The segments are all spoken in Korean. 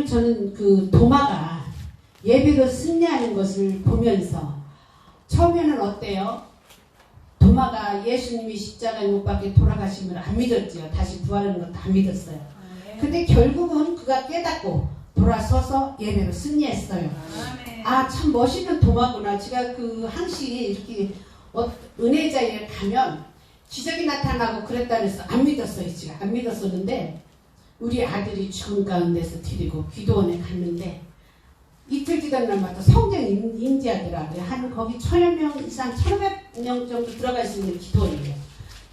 저는 그 도마가 예배로 승리하는 것을 보면서 처음에는 어때요? 도마가 예수님이 십자가에 못 박혀 돌아가심을 안 믿었지요. 다시 부활하는 것도 안 믿었어요. 근데 결국은 그가 깨닫고 돌아서서 예배로 승리했어요. 아, 참 멋있는 도마구나. 제가 그 항시 이렇게 은혜자에 가면 기적이 나타나고 그랬다 그래서 안 믿었어요. 제가 안 믿었었는데 우리 아들이 죽은 가운데서 드리고 기도원에 갔는데 이틀 지난 날마다 성령 인지하더라고요. 한 거기 1000여 명 이상 1500명 정도 들어갈 수 있는 기도원이에요.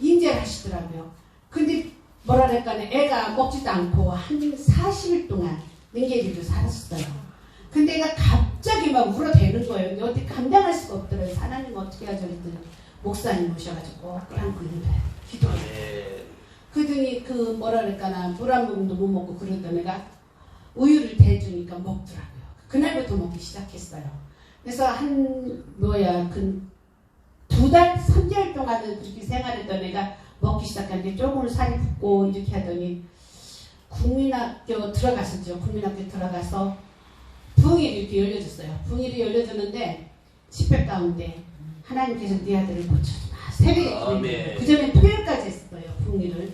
인지를 하시더라고요. 근데 뭐랄까네 애가 먹지도 않고 한 40일 동안 능계리로 살았어요. 근데 애가 갑자기 막 울어대는 거예요. 어떻게 감당할 수가 없더라고요. 하나님 어떻게 하죠? 그랬더니 목사님 오셔가지고 그냥 기도해요. 그러더니 그 뭐랄까나 물 한 모금도 못 먹고 그러던 애가 우유를 대주니까 먹더라고요. 그날부터 먹기 시작했어요. 그래서 그 2달, 3개월 동안은 그렇게 생활했던 애가 먹기 시작하는데 조금 살이 붓고 이렇게 하더니 국민학교 들어갔었죠. 국민학교 들어가서 부흥일이 이렇게 열려졌어요. 부흥일이 열려졌는데 집회 가운데 하나님께서 네 아들을 고쳐주마. 새벽에 그 전에 토요일까지 했어요. 부흥일을.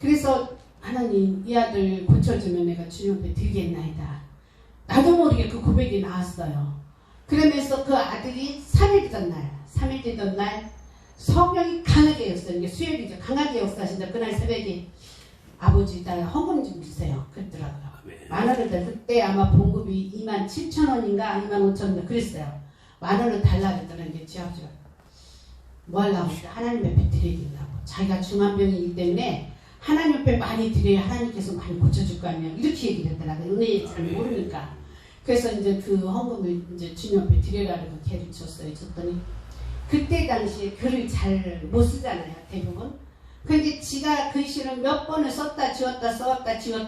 그래서 하나님 이 아들 고쳐주면 내가 주님 앞에 드리겠나이다. 나도 모르게 그 고백이 나왔어요. 그러면서 그 아들이 3일 되던 날 성령이 강하게 역사하는 게 수요일이죠. 강하게 역사하신다. 그날 새벽에 아버지 나 헌금 좀 주세요. 그랬더라고요. 10,000원을 달 그때 아마 봉급이 27,000원인가 25,000원 그랬어요. 10,000원을 달라 그랬더니 제 아버지가 뭐 하려고 하나님 옆에 드려야 된다고. 자기가 중환병이기 때문에 하나님 옆에 많이 드려야 하나님께서 많이 고쳐줄 거 아니에요. 이렇게 얘기를 했더라고요. 은혜에 잘 모르니까. 그래서 이제 그 헌금을 이제 주님 앞에 드려가지고 걔를 줬어요. 줬더니 그때 당시에 글을 잘 못 쓰잖아요. 대부분. 근데 지가 글씨를 몇 번을 썼다 지웠다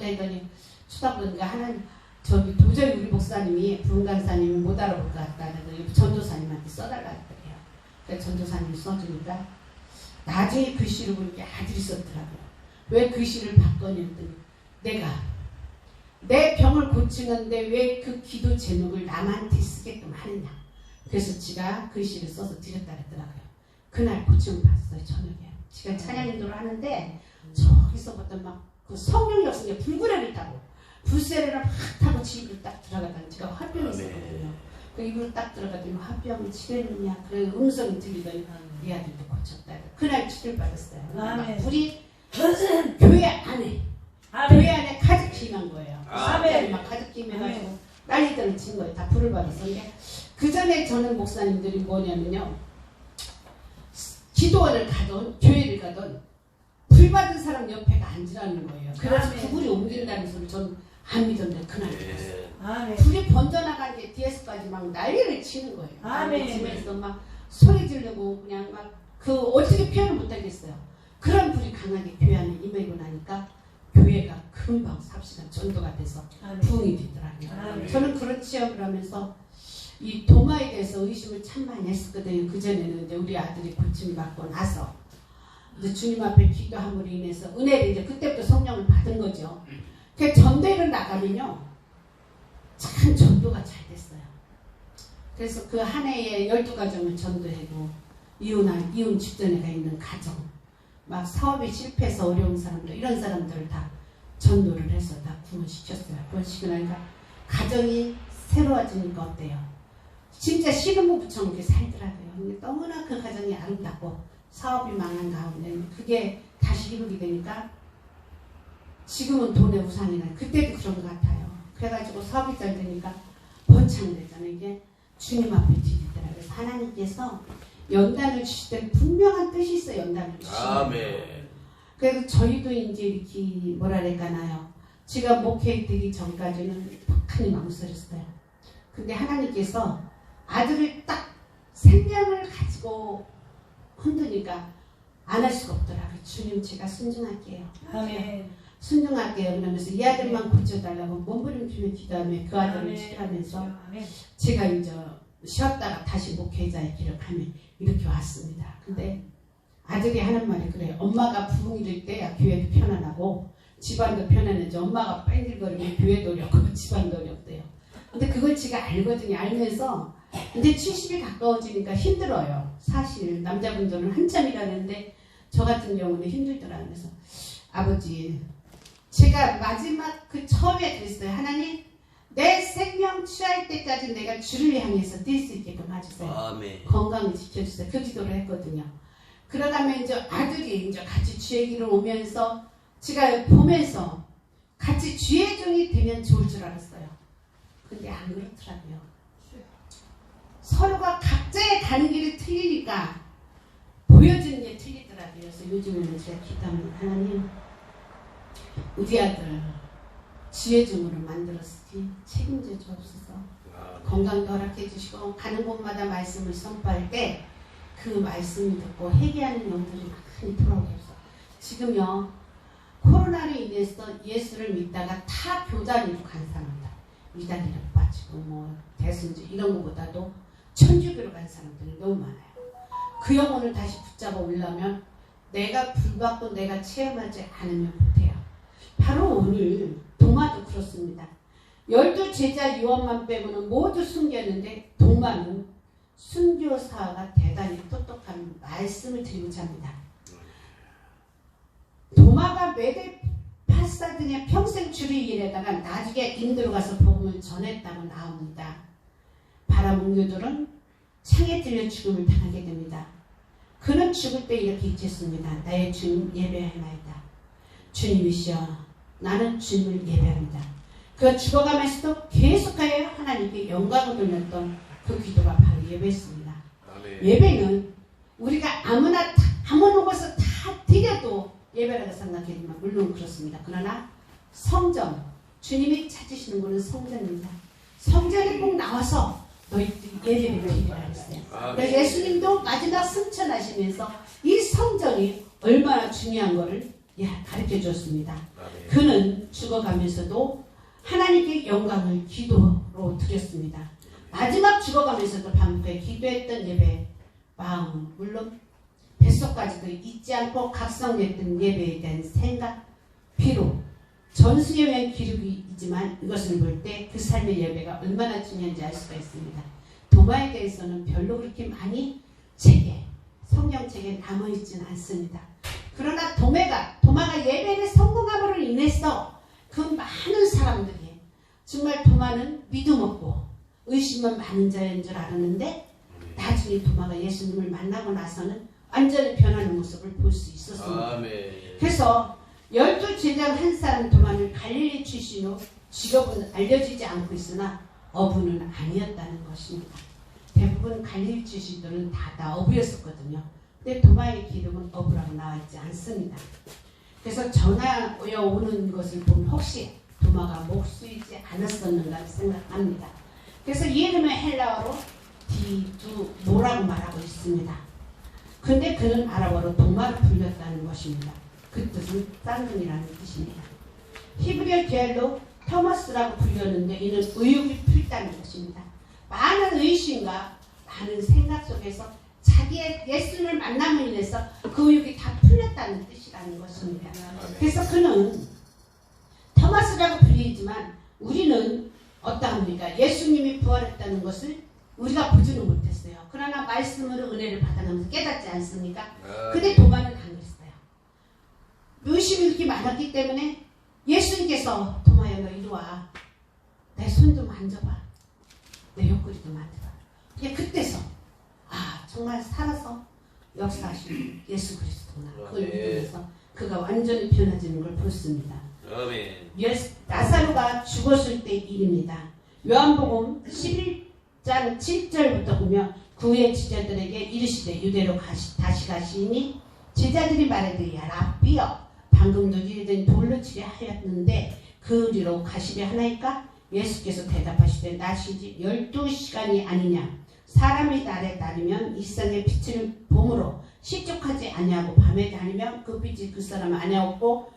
했더니 수다 보니까 하나님 저기 도저히 우리 목사님이 부흥강사님이 못 알아볼 것 같다. 그래서 전도사님한테 써달라 했더래요. 그래서 전도사님이 써주니까 나중에 글씨를 보니까 아들이 썼더라고요. 왜 글씨를 바꿨냐 했더니 내가 내 병을 고치는데 왜 그 기도 제목을 남한테 쓰게끔 하느냐. 그래서 지가 글씨를 써서 드렸다 그랬더라고요. 그날 고침을 받았어요. 저녁에. 지가 찬양 인도를 하는데 저기서부터 막 그 성령 역성에 불구레를 타고 불세례를 막 타고 집으로 딱 들어가다가 제가 화병이 있었거든요. 그 입으로 딱 들어가더니 화병을 치료했느냐. 그래 음성이 들리더니 이 아들도 고쳤다. 그날 치료를 받았어요. 불이 교회 안에 교회 안에 가득 임한 거예요. 사람들이 막 가득 임해가지고 난리들을 친 거예요. 다 불을 받았었는데 그 전에 저는 목사님들이 뭐냐면요. 기도원을 가던 교회를 가던 불 받은 사람 옆에가 앉으라는 거예요. 그래서 구글이 옮긴다는 소리를 저는 안 믿었는데 그날 들었어요. 불이 번져나간 게 뒤에서까지 막 난리를 치는 거예요. 집에서 막 소리 지르고 그냥 막 그 어떻게 표현을 못하겠어요. 그런 불이 강하게 교회 안에 임하고 나니까 교회가 금방 삽시간 전도가 돼서 부흥이 되더라고요. 저는 그런 체험을 하면서 이 도마에 대해서 의심을 참 많이 했었거든요. 그전에는 이제 우리 아들이 고침을 받고 나서 이제 주님 앞에 기도함으로 인해서 은혜를 이제 그때부터 성령을 받은 거죠. 그 전도를 나가면요. 참 전도가 잘 됐어요. 그래서 그 한 해에 12가정을 전도하고 이혼 직전에 가 있는 가정 막 사업이 실패해서 어려운 사람들 이런 사람들을 다 전도를 해서 다 구원시켰어요. 구원시키고 나니까 가정이 새로워지니까 어때요? 진짜 신혼부부처럼 이렇게 살더라고요. 근데 너무나 그 가정이 아름답고 사업이 망한 가운데 그게 다시 이루게 되니까 지금은 돈의 우상이 나요. 그때도 그런 것 같아요. 그래가지고 사업이 잘 되니까 번창되잖아요. 이게 주님 앞에 드리더라고요. 그래서 하나님께서 연단을 주실 때 분명한 뜻이 있어요. 연단을 주시면. 그래서 저희도 이제 이렇게 뭐라 그럴까나요. 제가 목회되기 전까지는 벅하니 망설였어요. 근데 하나님께서 아들을 딱 생명을 가지고 흔드니까 안 할 수가 없더라고요. 주님 제가 순종할게요. 순종할게요. 그러면서 이 아들만 고쳐달라고 몸부림치며 기도하며 그 아들을 치료하면서 제가 이제 쉬었다가 다시 목회자의 길을 가며 이렇게 왔습니다. 근데 아들이 하는 말이 그래요. 엄마가 부흥 이럴 때 교회도 편안하고 집안도 편안해져. 엄마가 뺀질거리면 교회도 어렵고 집안도 어렵대요. 근데 그걸 지가 알거든요. 알면서 근데 70이 가까워지니까 힘들어요. 사실 남자분들은 한참이라는데 저 같은 경우는 힘들더라고요. 그래서 아버지 제가 마지막 그 처음에 그랬어요. 하나님 내 생명 취할 때까지 내가 주를 향해서 뛸 수 있게끔 해주세요. 아멘. 건강을 지켜주세요. 그 기도를 했거든요. 그러다면 이제 아들이 이제 같이 주의 길을 오면서 제가 보면서 같이 주의 종이 되면 좋을 줄 알았어요. 근데 안 그렇더라고요. 서로가 각자의 가는 길이 틀리니까 보여주는 게 틀리더라고요. 그래서 요즘에는 제가 기도하면 하나님 우리 아들 주의 종으로 만들었으니 책임져 주옵소서. 건강도 허락해 주시고 가는 곳마다 말씀을 선포할 때 그 말씀을 듣고 회개하는 영들이 많이 돌아오게 해서 지금요 코로나로 인해서 예수를 믿다가 타 교단으로 간 사람들 이단이라고 빠지고 뭐 대순지 이런 것보다도 천주교로 간 사람들이 너무 많아요. 그 영혼을 다시 붙잡아 오려면 내가 불받고 내가 체험하지 않으면 못해요. 바로 오늘 도마도 그렇습니다. 12제자 요한만 빼고는 모두 숨겼는데 도마는 순교사가 대단히 똑똑한 말씀을 드리고자 합니다. 도마가 메대 파사 등의 평생 주를 일에다가 나중에 인도로 가서 복음을 전했다고 나옵니다. 바라목류들은 창에 찔려 죽음을 당하게 됩니다. 그는 죽을 때 이렇게 잊겠습니다. 나의 주님 예배하나이다. 주님이시여 나는 주님을 예배합니다. 그가 죽어가면서도 계속하여 하나님께 영광을 돌렸던 그 기도가 바로 예배였습니다. 아멘. 예배는 우리가 아무나 아무 곳에서 다 드려도 예배라고 생각하지만 물론 그렇습니다. 그러나 성전 주님이 찾으시는 곳은 성전입니다. 성전에 꼭 나와서 너희들이 예배를 드리라 했어요. 그래서 예수님도 마지막 승천하시면서 이 성전이 얼마나 중요한 것을 가르쳐 줬습니다. 그는 죽어가면서도 하나님께 영광을 기도로 드렸습니다. 마지막 죽어가면서도 반복해 기도했던 예배 마음 물론 뱃속까지도 잊지 않고 각성됐던 예배에 대한 생각 비록 전승에 의한 기록이지만 이것을 볼 때 그 삶의 예배가 얼마나 중요한지 알 수가 있습니다. 도마에 대해서는 별로 그렇게 많이 성경책에 남아있지는 않습니다. 그러나 도마가 예배를 성공함으로 인해서 그 많은 사람들이 정말 도마는 믿음 없고 의심만 많은 자인 줄 알았는데 나중에 도마가 예수님을 만나고 나서는 완전히 변하는 모습을 볼 수 있었습니다. 아멘. 그래서 12제자 한 사람 도마는 갈릴리 출신으로 직업은 알려지지 않고 있으나 어부는 아니었다는 것입니다. 대부분 갈릴리 출신들은 다 어부였었거든요. 근데 도마의 기록은 어부라고 나와 있지 않습니다. 그래서 전하 오는 것을 보면 혹시 도마가 목수이지 않았었는가 생각합니다. 그래서 이 이름은 헬라어로 디두모라고 말하고 있습니다. 근데 그는 아랍어로 도마를 불렸다는 것입니다. 그 뜻은 쌍둥이라는 뜻입니다. 히브리어 계열로 토마스라고 불렸는데 이는 의욕이 풀다는 것입니다. 많은 의심과 많은 생각 속에서 자기의 예수님을 만남으로 인해서 그 의욕이 다 풀렸다는 뜻이라는 것입니다. 그래서 그는 토마스라고 불리지만 우리는 어떠합니까? 예수님이 부활했다는 것을 우리가 보지는 못했어요. 그러나 말씀으로 은혜를 받아가면서 깨닫지 않습니까? 근데 도마는 안 그랬어요. 의심이 그렇게 많았기 때문에 예수님께서 도마야 너 이리 와. 내 손 좀 만져봐. 내 옆구리 좀 만져봐. 그냥 그때서 정말 살아서 역사하신 예수 그리스도구나. 그걸 믿으면서 그가 완전히 변해지는 걸 보습니다. 나사로가 죽었을 때 일입니다. 요한복음 11장 7절부터 보면 그 후에 제자들에게 이르시되 유대로 다시 가시니 제자들이 말하되 야 랍비여 방금도 이르된 돌로 치려 하였는데 그리로 가시려 하나이까? 예수께서 대답하시되 낮이지 12시간이 아니냐. 사람이 날에 따르면 일상의 빛을 봄으로 실족하지 아니하고 밤에 다니면 그 빛이 그 사람 안에 없고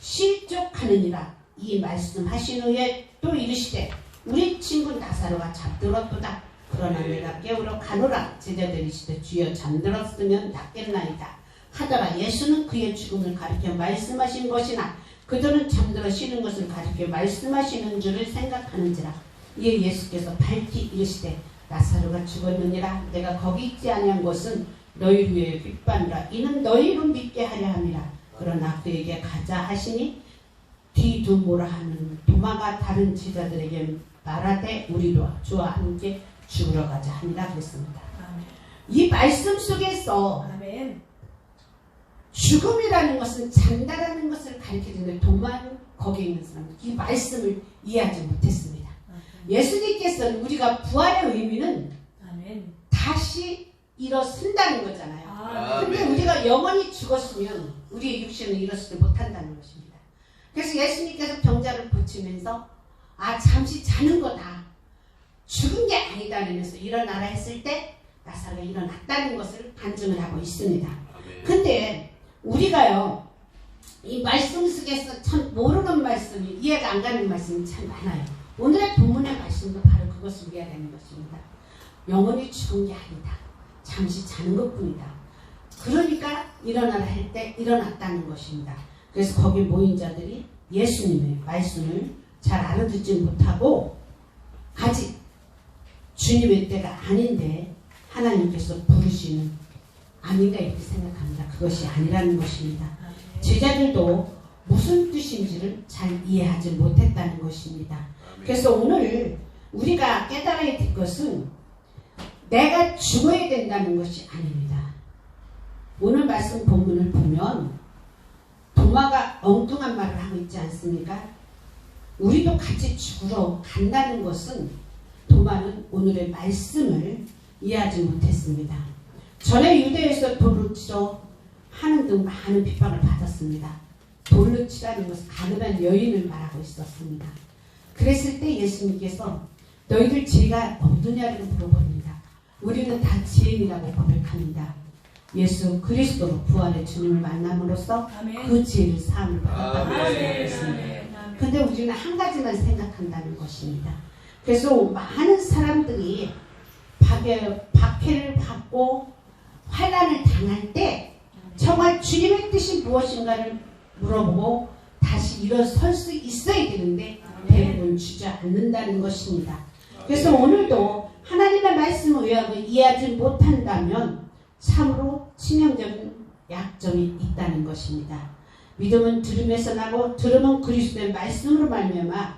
실족하느니라. 이 말씀하신 후에 또 이르시되 우리 친구 나사로가 잠들었도다. 그러나 내가 깨우러 가노라. 제자들이 이르시되 주여 잠들었으면 낫겠나이다 하더라. 예수는 그의 죽음을 가리켜 말씀하신 것이나 그들은 잠들어 쉬는 것을 가리켜 말씀하시는 줄을 생각하는지라. 이에 예수께서 밝히 이르시되 나사로가 죽었느니라. 내가 거기 있지 아니한 것은 너희 위에 빗반이라. 이는 너희로 믿게 하려 함이라. 그러나 그에게 가자 하시니 뒤두모라 하는 도마가 다른 제자들에게 말하되 우리도 주와 함께 죽으러 가자 하니라 그랬습니다. 아멘. 이 말씀 속에서 아멘. 죽음이라는 것은 잔다라는 것을 가르치는데 도마는 거기에 있는 사람은 이 말씀을 이해하지 못했습니다. 아멘. 예수님께서는 우리가 부활의 의미는 아멘. 다시 일어선다는 거잖아요. 근데 우리가 영원히 죽었으면 우리의 육신은 일어서지 못한다는 것입니다. 그래서 예수님께서 병자를 고치면서 잠시 자는 거다. 죽은 게 아니다 하면서 일어나라 했을 때 나사로가 일어났다는 것을 반증을 하고 있습니다. 근데 우리가요 이 말씀 속에서 참 모르는 말씀이 이해가 안 가는 말씀이 참 많아요. 오늘의 본문의 말씀도 바로 그것을 이해하는 것입니다. 영원히 죽은 게 아니다. 잠시 자는 것뿐이다. 그러니까 일어나라 할 때 일어났다는 것입니다. 그래서 거기 모인 자들이 예수님의 말씀을 잘 알아듣지 못하고 아직 주님의 때가 아닌데 하나님께서 부르시는 아닌가 이렇게 생각합니다. 그것이 아니라는 것입니다. 제자들도 무슨 뜻인지를 잘 이해하지 못했다는 것입니다. 그래서 오늘 우리가 깨달아야 될 것은 내가 죽어야 된다는 것이 아닙니다. 오늘 말씀 본문을 보면 도마가 엉뚱한 말을 하고 있지 않습니까? 우리도 같이 죽으러 간다는 것은 도마는 오늘의 말씀을 이해하지 못했습니다. 전에 유대에서 돌로 치러 하는 등 많은 핍박을 받았습니다. 돌로 치라는 것은 가늠한 여인을 말하고 있었습니다. 그랬을 때 예수님께서 너희들 죄가 없느냐고 물어봅니다. 우리는 다 죄인이라고 고백합니다. 예수 그리스도로 부활의 주님을 만남으로써 아멘. 그 죄를 사함을 받았다고 아멘. 했습니다. 근데 우리는 한 가지만 생각한다는 것입니다. 그래서 많은 사람들이 박해를 받고 환난을 당할 때 정말 주님의 뜻이 무엇인가를 물어보고 다시 일어설 수 있어야 되는데 대부분 주저앉는다는 것입니다. 그래서 오늘도 하나님의 말씀을 외우고 이해하지 못한다면 참으로 치명적인 약점이 있다는 것입니다. 믿음은 들음에서 나고 들음은 그리스도의 말씀으로 말미암아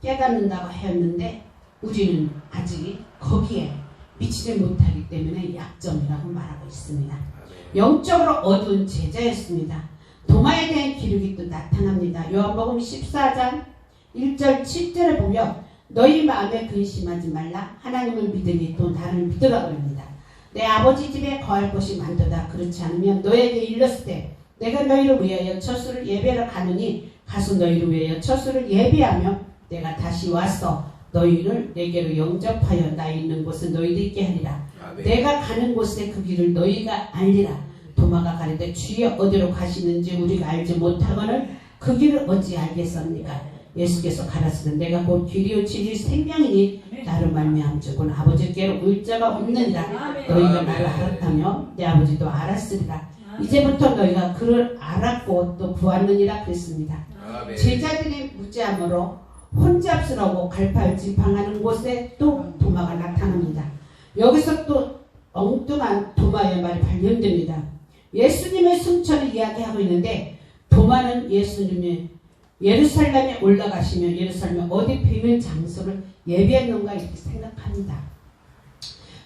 깨닫는다고 하였는데 우리는 아직 거기에 미치지 못하기 때문에 약점이라고 말하고 있습니다. 영적으로 어두운 제자였습니다. 도마에 대한 기록이 또 나타납니다. 요한복음 14장 1절 7절에 보면 너희 마음에 근심하지 말라. 하나님을 믿으니 또 나를 믿으라 그럽니다. 내 아버지 집에 거할 곳이 많도다. 그렇지 않으면 너에게 일렀을 때 내가 너희를 위하여 처소를 예배하러 가느니 가서 너희를 위하여 처소를 예배하며 내가 다시 와서 너희를 내게로 영접하여 나 있는 곳에 너희들 있게 하리라. 아멘. 내가 가는 곳에 그 길을 너희가 알리라. 도마가 가리되 주여 어디로 가시는지 우리가 알지 못하거늘 그 길을 어찌 알겠습니까? 예수께서 가라사대 내가 곧 길이요 진리 생명이니 나를 말미암즉 아버지께로 올 자가 없느니라. 너희가 나를 알았다며 내 아버지도 알았으리라. 이제부터 너희가 그를 알았고 또 보았느니라 그랬습니다. 제자들이 무지함으로 혼잡스러워 갈팔지팡하는 곳에 또 도마가 나타납니다. 여기서 또 엉뚱한 도마의 말이 발견됩니다. 예수님의 승천을 이야기하고 있는데 도마는 예수님이 예루살렘에 올라가시면 예루살렘에 어디 비밀 장소를 예비했는가 이렇게 생각합니다.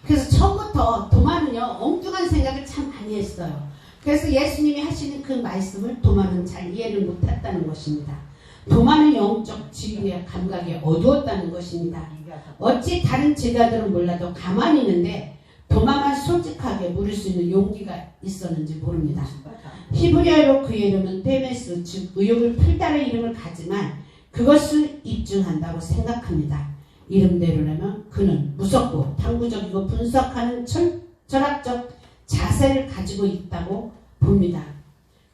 그래서 처음부터 도마는요 엉뚱한 생각을 참 많이 했어요. 그래서 예수님이 하시는 그 말씀을 도마는 잘 이해를 못했다는 것입니다. 도마는 영적 지위의 감각이 어두웠다는 것입니다. 어찌 다른 제자들은 몰라도 가만히 있는데 도마만 솔직하게 물을 수 있는 용기가 있었는지 모릅니다. 히브리어로 그의 이름은 데메스 즉 의욕을 풀다는 이름을 가지만 그것을 입증한다고 생각합니다. 이름대로라면 그는 무섭고 탐구적이고 분석하는 철학적 자세를 가지고 있다고 봅니다.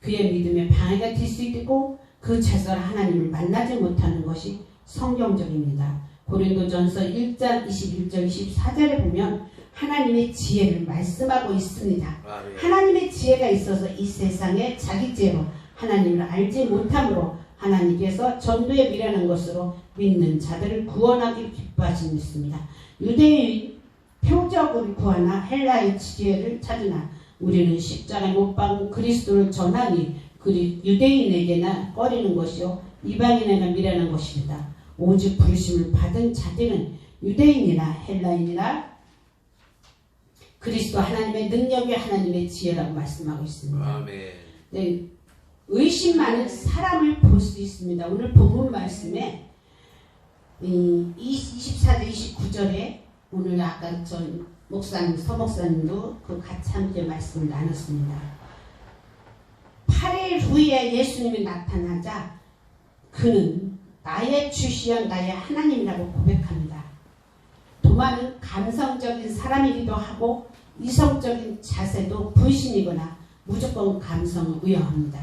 그의 믿음에 방해가 될 수 있고 그 자세로 하나님을 만나지 못하는 것이 성경적입니다. 고린도전서 1장 21절 24절에 보면 하나님의 지혜를 말씀하고 있습니다. 하나님의 지혜가 있어서 이 세상에 자기 지혜로 하나님을 알지 못함으로 하나님께서 전도에 미련한 것으로 믿는 자들을 구원하기 기뻐하신 믿습니다. 유대인 표적을 구하나 헬라의 지혜를 찾으나 우리는 십자가에 못 박은 그리스도를 전하니 유대인에게나 꺼리는 것이요 이방인에게나 미련한 것입니다. 오직 부르심을 받은 자들은 유대인이나 헬라인이나 그리스도 하나님의 능력이 하나님의 지혜라고 말씀하고 있습니다. 아멘. 네, 의심 많은 사람을 볼 수 있습니다. 오늘 본문 말씀에 24절 29절에 오늘 아까 전 목사님 서목사님도 그 같이 함께 말씀을 나눴습니다. 8일 후에 예수님이 나타나자 그는 나의 주시여 나의 하나님이라고 고백합니다. 도마는 감성적인 사람이기도 하고 이성적인 자세도 불신이거나 무조건 감성을 우영합니다.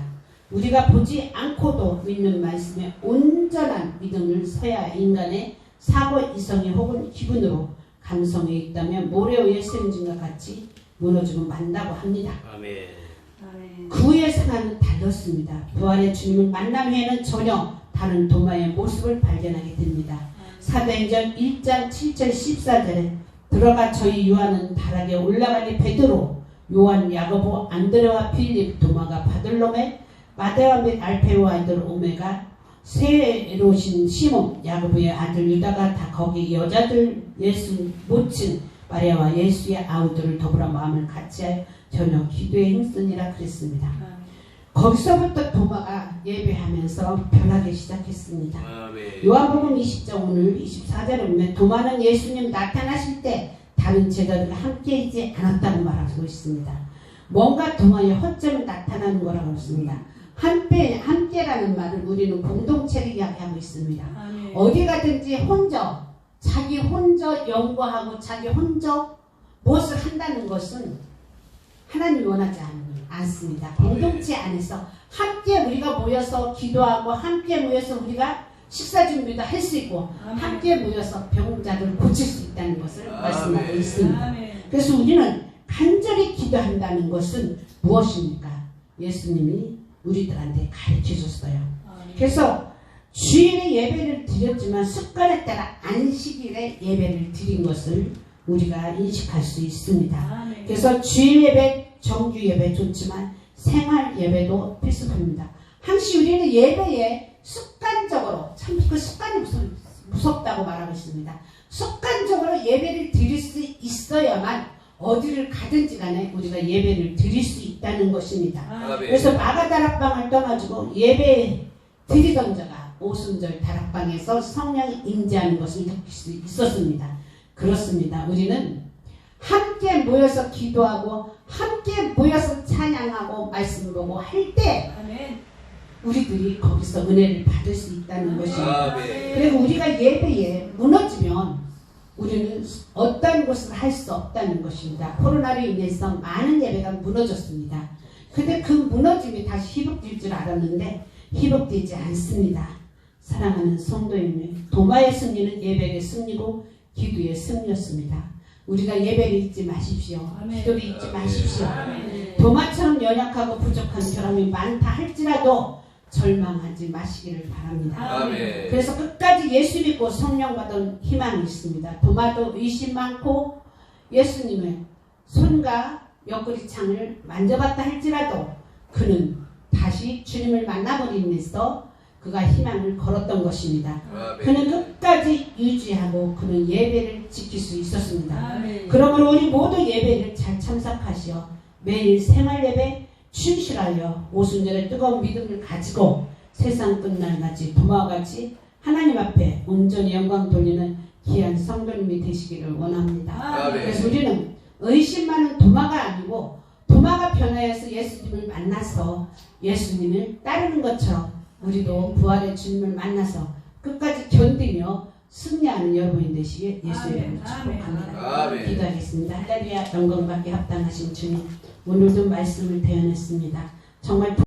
우리가 보지 않고도 믿는 말씀에 온전한 믿음을 서야 인간의 사고 이성이 혹은 기분으로 감성에 있다면 모래 위에 세움진과 같이 무너지고 만다고 합니다. 아멘. 그 후의 상황은 달랐습니다. 부활의 주님을 만난 후에는 전혀 다른 도마의 모습을 발견하게 됩니다. 사도행전 1장 7절 14절에 들어가 저희 요한은 다락에 올라가니 베드로, 요한, 야고보, 안드레와 빌립, 도마가 바들로메, 마데와 및 알페오 아들 오메가, 세로신 시몬, 야고보의 아들 유다가 다 거기 여자들 예수 모친 마리아와 예수의 아우들을 더불어 마음을 같이하여 저녁 기도에 힘쓰니라 그랬습니다. 거기서부터 도마가 예배하면서 변하기 시작했습니다. 아멘. 요한복음 20장 오늘 24절에 보면 도마는 예수님 나타나실 때 다른 제자들과 함께 있지 않았다고 말하고 있습니다. 뭔가 도마의 허점이 나타나는 거라고 했습니다. 함께라는 말을 우리는 공동체를 이야기하고 있습니다. 아멘. 어디 가든지 혼자 자기 혼자 연구하고 자기 혼자 무엇을 한다는 것은 하나님이 원하지 않습니다. 공동체 안에서 함께 우리가 모여서 기도하고 함께 모여서 우리가 식사 준비도 할 수 있고 아멘. 함께 모여서 병자들을 고칠 수 있다는 것을 아멘. 말씀하고 있습니다. 아멘. 그래서 우리는 간절히 기도한다는 것은 무엇입니까? 예수님이 우리들한테 가르쳐 줬어요. 아멘. 그래서 주일에 예배를 드렸지만 습관에 따라 안식일에 예배를 드린 것을 우리가 인식할 수 있습니다. 아멘. 그래서 주일 예배, 정규 예배 좋지만 생활 예배도 필수입니다. 항시 우리는 예배에 습관적으로 참 그 습관이 무섭다고 말하고 있습니다. 습관적으로 예배를 드릴 수 있어야만 어디를 가든지 간에 우리가 예배를 드릴 수 있다는 것입니다. 아멘. 그래서 마가다락방을 떠가지고 예배 드리던 자가 오순절 다락방에서 성령이 임재하는 것을 느낄 수 있었습니다. 그렇습니다. 우리는 함께 모여서 기도하고 함께 모여서 찬양하고 말씀 보고 할 때 아멘. 우리들이 거기서 은혜를 받을 수 있다는 것입니다. 아멘. 그리고 우리가 예배에 무너지면 우리는 어떤 것을 할 수 없다는 것입니다. 코로나로 인해서 많은 예배가 무너졌습니다. 근데 그 무너짐이 다시 회복될 줄 알았는데 회복되지 않습니다. 사랑하는 성도님, 도마의 승리는 예배의 승리고 기도의 승리였습니다. 우리가 예배를 잊지 마십시오. 아멘. 기도를 잊지 마십시오. 아멘. 도마처럼 연약하고 부족한 사람이 많다 할지라도 절망하지 마시기를 바랍니다. 아멘. 그래서 끝까지 예수 믿고 성령 받은 희망이 있습니다. 도마도 의심 많고 예수님의 손과 옆구리 창을 만져봤다 할지라도 그는 다시 주님을 만나버리면서 그가 희망을 걸었던 것입니다. 아멘. 그는 끝까지 유지하고 그는 예배를 지킬 수 있었습니다. 아멘. 그러므로 우리 모두 예배를 잘 참석하시어 매일 생활 예배 충실하여 오순절에 뜨거운 믿음을 가지고 세상 끝날까지 도마와 같이 하나님 앞에 온전히 영광 돌리는 귀한 성도님이 되시기를 원합니다. 아멘. 그래서 우리는 의심 많은 도마가 아니고 도마가 변화해서 예수님을 만나서 예수님을 따르는 것처럼 우리도 부활의 주님을 만나서 끝까지 견디며 승리하는 여러분이 되시길 예수의 이름으로 축복합니다. 아멘. 기도하겠습니다. 할렐루야 영광받기 합당하신 주님, 오늘도 말씀을 대언했습니다. 정말